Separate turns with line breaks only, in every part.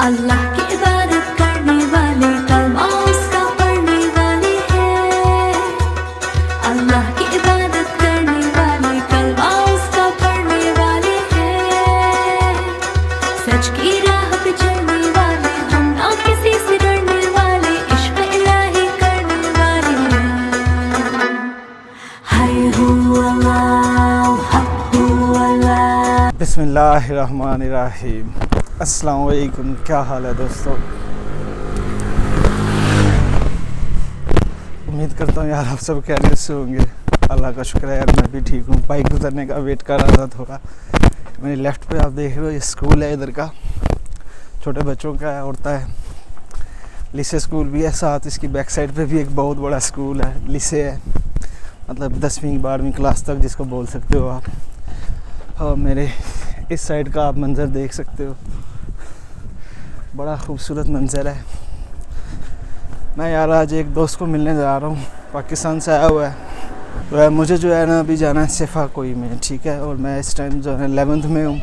अल्लाह की इबादत करने वाले कलमा उसका पढ़ने वाले हैं। अल्लाह की इबादत करने वाले कलमा उसका पढ़ने वाले हैं। सच की राह पे चलने वाले हम ना किसी से डरने वाले, इश्क इलाही करने वाले हैं। हाय हू अल्लाह हक हू अल्लाह।
बिस्मिल्लाहिर्रहमानिर्रहीम। अस्सलाम वालेकुम। क्या हाल है दोस्तों? उम्मीद करता हूँ यार आप सब खैरियत से होंगे। अल्लाह का शुक्र है यार मैं भी ठीक हूँ। बाइक गुजरने का वेट कर रहा था थोड़ा। मेरी लेफ़्ट पे आप देख रहे हो ये स्कूल है इधर का, छोटे बच्चों का है, होता है लिसे स्कूल भी है साथ। इसकी बैक साइड पे भी एक बहुत बड़ा स्कूल है, लिसे है, मतलब 10वीं 12वीं क्लास तक जिसको बोल सकते हो आप। और मेरे इस साइड का आप मंज़र देख सकते हो, बड़ा खूबसूरत मंज़र है। मैं यार आज एक दोस्त को मिलने जा रहा हूँ, पाकिस्तान से आया हुआ है। तो मुझे जो है ना अभी जाना है सिफा कोई में, ठीक है। और मैं इस टाइम जो है 11th में हूँ।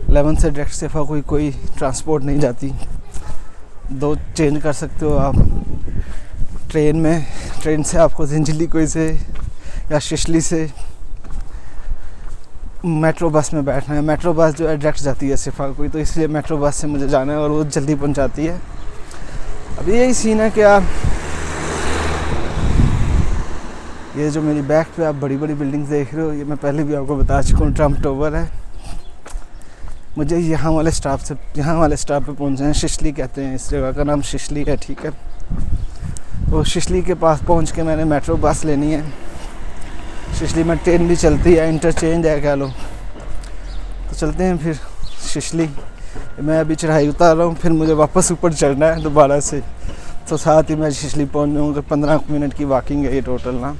11th से डायरेक्ट सिफा कोई ट्रांसपोर्ट नहीं जाती, दो चेंज कर सकते हो आप। ट्रेन में, ट्रेन से आपको जिंजली कोई से या शिशली से, मेट्रो बस में बैठना है। मेट्रो बस जो है डायरेक्ट जाती है सिफा कोई, तो इसलिए मेट्रो बस से मुझे जाना है और वो जल्दी पहुंचाती है। अब यही सीन है कि आप ये जो मेरी बैक पे आप बड़ी बड़ी बिल्डिंग्स देख रहे हो, ये मैं पहले भी आपको बता चुका हूँ, ट्रम्प टावर है। मुझे यहाँ वाले स्टॉप पे पहुँचना है। शिशली कहते हैं इस जगह का नाम, शिशली है, ठीक है। तो शिशली के पास पहुँच के मैंने मेट्रो बस लेनी है। शिशली में ट्रेन भी चलती है, इंटरचेंज है कह लो। तो चलते हैं फिर शिशली। मैं अभी चढ़ाई उतार रहा हूँ, फिर मुझे वापस ऊपर चढ़ना है दोबारा से। तो साथ ही मैं शिशली पहुँच जाऊँगा। 15 मिनट की वॉकिंग है ये टोटल ना।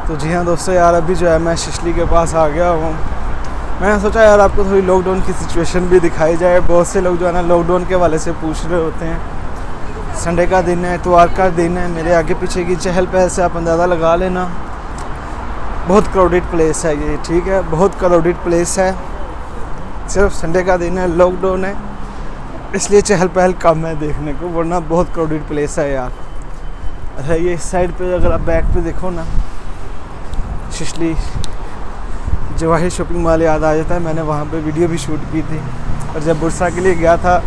तो जी हाँ दोस्तों, यार अभी जो है मैं शिशली के पास आ गया हूँ। मैंने सोचा यार आपको थोड़ी लॉकडाउन की सिचुएशन भी दिखाई जाए। बहुत से लोग जो है ना लॉकडाउन के हवाले से पूछ रहे होते हैं। संडे का दिन है, इतवार का दिन है, मेरे आगे पीछे की चहल पहल से आप अंदाज़ा लगा लेना। बहुत क्राउडेड प्लेस है ये, ठीक है, बहुत क्राउडेड प्लेस है। सिर्फ संडे का दिन है, लॉकडाउन है, इसलिए चहल पहल कम है देखने को, वरना बहुत क्राउडेड प्लेस है यार। अच्छा ये इस साइड पर अगर आप बैक पे देखो ना, शिशली जवाहिर शॉपिंग मॉल याद आ जाता है। मैंने वहाँ पे वीडियो भी शूट की थी, और जब बुरसा के लिए गया था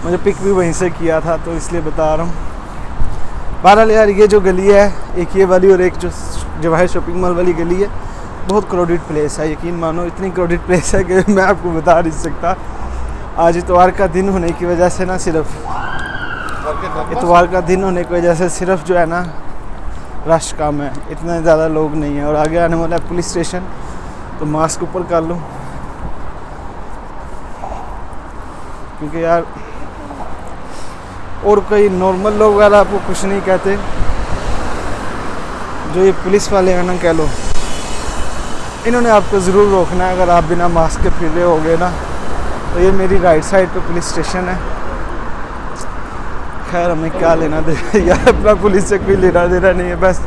मुझे पिक भी वहीं से किया था, तो इसलिए बता रहा हूँ। बहरहाल यार ये जो गली है, एक ये वाली और एक जो जवाहिर शॉपिंग मॉल वाली गली है, बहुत क्राउडेड प्लेस है। यकीन मानो इतनी क्राउडेड प्लेस है कि मैं आपको बता नहीं सकता। आज इतवार का दिन होने की वजह से ना, सिर्फ इतवार का दिन होने की वजह से सिर्फ जो है ना रश कम है, इतने ज़्यादा लोग नहीं है। और आगे आने वाला है पुलिस स्टेशन, तो मास्क ऊपर कर लो, क्योंकि यार और कोई नॉर्मल लोग वगैरह आपको कुछ नहीं कहते, जो ये पुलिस वाले हैं ना कह लो, इन्होंने आपको ज़रूर रोकना है। अगर आप बिना मास्क के फिर रहे होगे ना, तो ये मेरी राइट साइड पे पुलिस स्टेशन है। खैर हमें क्या लेना देना यार, अपना पुलिस से कोई लेना देना नहीं है। बस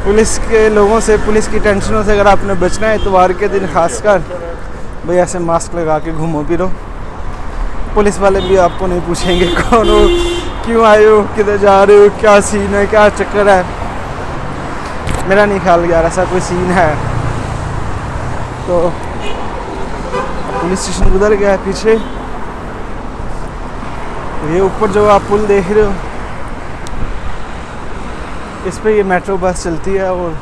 पुलिस के लोगों से, पुलिस की टेंशनों से अगर आपने बचना है इतवार के दिन खासकर, भाई ऐसे मास्क लगा के घूमो फिरो। पुलिस वाले भी आपको नहीं पूछेंगे कौन हो, क्यों आए हो, किधर जा रहे हो, क्या सीन है, क्या चक्कर है। मेरा नहीं ख्याल यार ऐसा कोई सीन है। तो पुलिस स्टेशन गुजर गया है पीछे। ये ऊपर जो आप पुल देख रहे हो, इस पे ये मेट्रो बस चलती है, और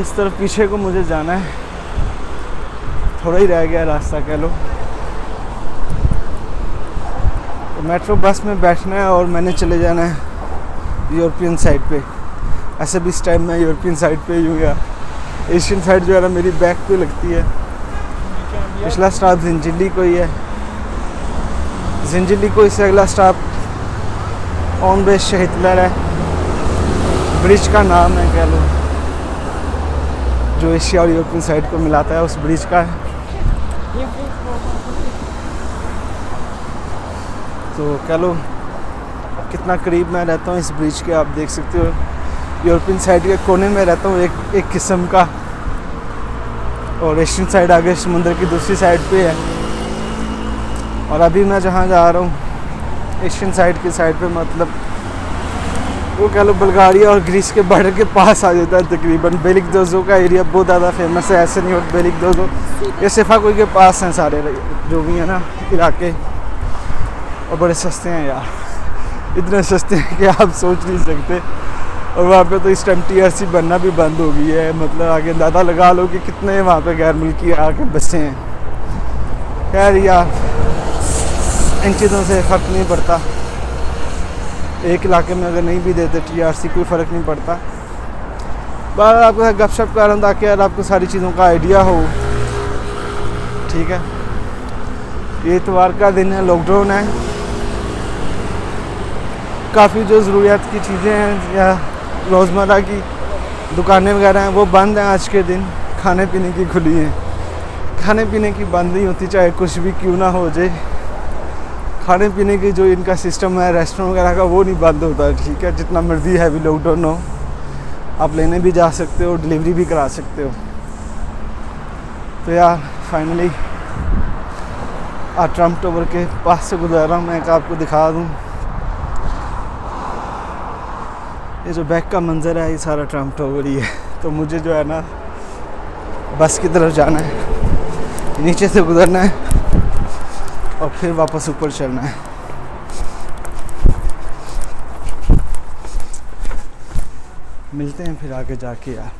इस तरफ पीछे को मुझे जाना है। थोड़ा ही रह गया रास्ता कह लो। तो मेट्रो बस में बैठना है और मैंने चले जाना है यूरोपियन साइड पे। ऐसे भी इस टाइम मैं यूरोपियन साइड पे ही हूँ यार। एशियन साइड जो है ना मेरी बैक पे लगती है। पिछला स्टॉप जिंजिली को ही है, जिंजिली को इससे अगला स्टॉप ऑन बेस शहीदलर है, ब्रिज का नाम है कह लो। जो एशिया और यूरोपियन साइड को मिलाता है उस ब्रिज का है। तो कह लो कितना करीब मैं रहता हूँ इस ब्रिज के, आप देख सकते हो। यूरोपियन साइड के कोने में रहता हूँ एक किस्म का, और एशियन साइड आगे समुद्र की दूसरी साइड पे है। और अभी मैं जहाँ जा रहा हूँ एशियन साइड की साइड पे, मतलब वो कह लो बुल्गारिया और ग्रीस के बॉर्डर के पास आ जाता है तकरीबन। बेलिक-दोजो का एरिया बहुत ज़्यादा फेमस है, ऐसे नहीं होता। बेलिक-दोजो ये सेफाकोई के पास हैं सारे जो भी है ना इलाके, और बड़े सस्ते हैं यार, इतने सस्ते हैं कि आप सोच नहीं सकते। और वहाँ पे तो इस टाइम TRC बनना भी बंद हो गई है, मतलब आगे अंदाज़ा लगा लो कि कितने वहाँ पे गैर मुल्की आके बसे हैं। खैर यार इन चीज़ों से फ़र्क नहीं पड़ता, एक इलाके में अगर नहीं भी देते TRC कोई फ़र्क नहीं पड़ता। बार आपको गपशप कर रहा हूँ ताकि यार आपको सारी चीज़ों का आइडिया हो, ठीक है। ये इतवार का दिन है, लॉकडाउन है, काफ़ी जो ज़रूरियात की चीज़ें हैं या रोज़मर्रा की दुकानें वगैरह हैं वो बंद हैं आज के दिन। खाने पीने की खुली हैं, खाने पीने की बंद नहीं होती, चाहे कुछ भी क्यों ना हो जाए। खाने पीने की जो इनका सिस्टम है रेस्टोरेंट वगैरह का वो नहीं बंद होता, ठीक है। जितना मर्ज़ी है अभी लॉकडाउन हो, आप लेने भी जा सकते हो, डिलीवरी भी करा सकते हो। तो यार फाइनली आज ट्रम्प टावर के पास से गुजर रहा हूँ, मैं आपको दिखा दूँ। ये जो बैक का मंज़र है ये सारा ट्रम्प टावर ही है। तो मुझे जो है ना बस की तरफ जाना है, नीचे से गुजरना है और फिर वापस ऊपर चढ़ना है। मिलते हैं फिर आगे जाके यार।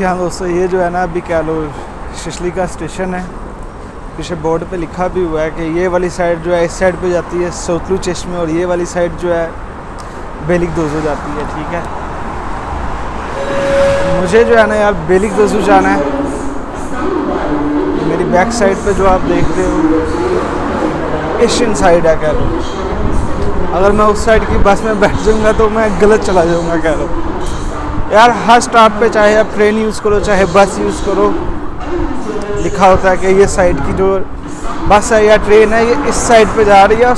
हाँ दोस्तों, ये जो है ना अभी कह लो शिशली का स्टेशन है। पीछे बोर्ड पे लिखा भी हुआ है कि ये वाली साइड जो है इस साइड पे जाती है सोतलू चश्मे, और ये वाली साइड जो है बेलिक-दोजो जाती है, ठीक है। मुझे जो है ना यार बेलिक-दोजो जाना है। मेरी बैक साइड पे जो आप देख रहे हो एशियन साइड है कह लो। अगर मैं उस साइड की बस में बैठ जाऊँगा तो मैं गलत चला जाऊँगा कह लो यार। हर स्टॉप पे चाहे आप ट्रेन यूज़ करो चाहे बस यूज़ करो, लिखा होता है कि ये साइड की जो बस है या ट्रेन है ये इस साइड पे जा रही है, और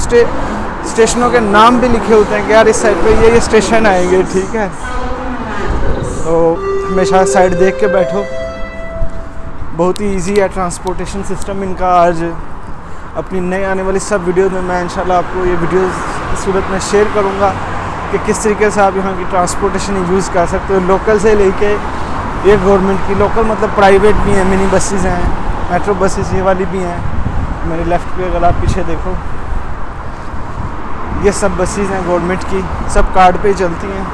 स्टेशनों के नाम भी लिखे होते हैं कि यार इस साइड पे ये स्टेशन आएंगे, ठीक है। तो हमेशा साइड देख के बैठो। बहुत ही इजी है ट्रांसपोर्टेशन सिस्टम इनका। आज अपनी नई आने वाली सब वीडियो में मैं इंशाल्लाह आपको ये वीडियो इस सूरत में शेयर करूँगा कि किस तरीके से आप यहाँ की ट्रांसपोर्टेशन यूज़ कर सकते हो। लोकल से लेके ये गवर्नमेंट की, लोकल मतलब प्राइवेट भी हैं, मिनी बसेस हैं, मेट्रो बसेस ये वाली भी हैं। मेरे लेफ़्ट पे अगर आप पीछे देखो ये सब बसेस हैं गवर्नमेंट की, सब कार्ड पे ही चलती हैं।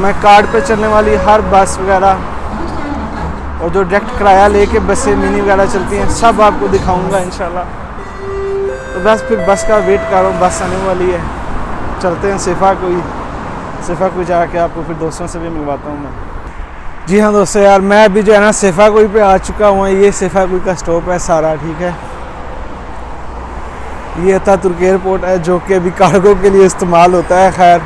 मैं कार्ड पे चलने वाली हर बस वगैरह और जो डायरेक्ट किराया लेके बसें मिनी वगैरह चलती हैं सब आपको दिखाऊँगा इंशाल्लाह। तो बस फिर बस का वेट कर रहा हूँ, बस आने वाली है। चलते हैं सेफाकोई जाके आपको फिर दोस्तों से भी मिलवाता हूँ मैं। जी हाँ दोस्तों यार, मैं अभी जो है ना सेफाकोई पे आ चुका हूँ। ये सेफाकोई का स्टॉप है सारा, ठीक है। ये अतातुर्क एयरपोर्ट है जो कि अभी कार्गो के लिए इस्तेमाल होता है। खैर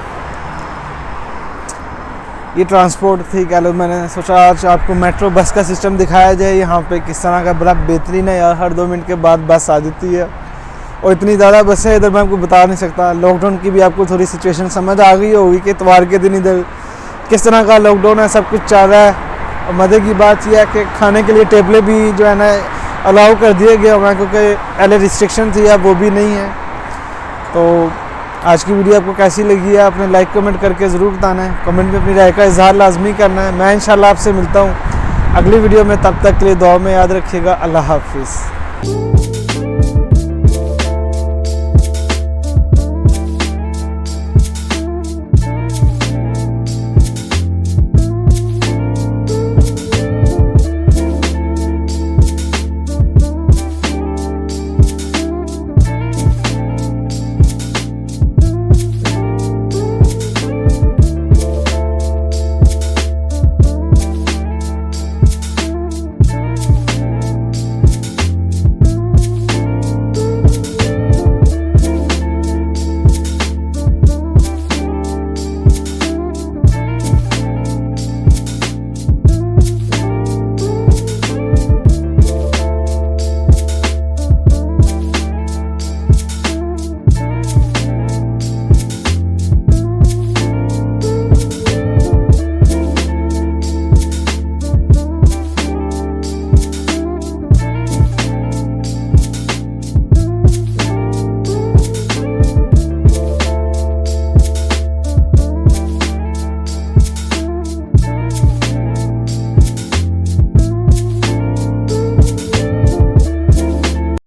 ये ट्रांसपोर्ट थी कह लो, मैंने सोचा आज आपको मेट्रो बस का सिस्टम दिखाया जाए यहाँ पे किस तरह का। बड़ा बेहतरीन है यार, हर 2 मिनट के बाद बस आ जाती है और इतनी ज़्यादा बसें है इधर मैं आपको बता नहीं सकता। लॉकडाउन की भी आपको थोड़ी सिचुएशन समझ आ गई होगी कि इतवार के दिन इधर किस तरह का लॉकडाउन है, सब कुछ चल रहा है। और मज़े की बात यह है कि खाने के लिए टेबलें भी जो है ना अलाउ कर दिए गए हुए हैं, क्योंकि पहले रिस्ट्रिक्शन थी, अब वो भी नहीं है। तो आज की वीडियो आपको कैसी लगी है आपने लाइक कमेंट करके ज़रूर बताना है। कमेंट में अपनी राय का इजहार लाजमी करना है। मैं इंशाल्लाह आपसे मिलता हूँ अगली वीडियो में, तब तक के लिए दुआ में याद रखिएगा। अल्लाह हाफिज़।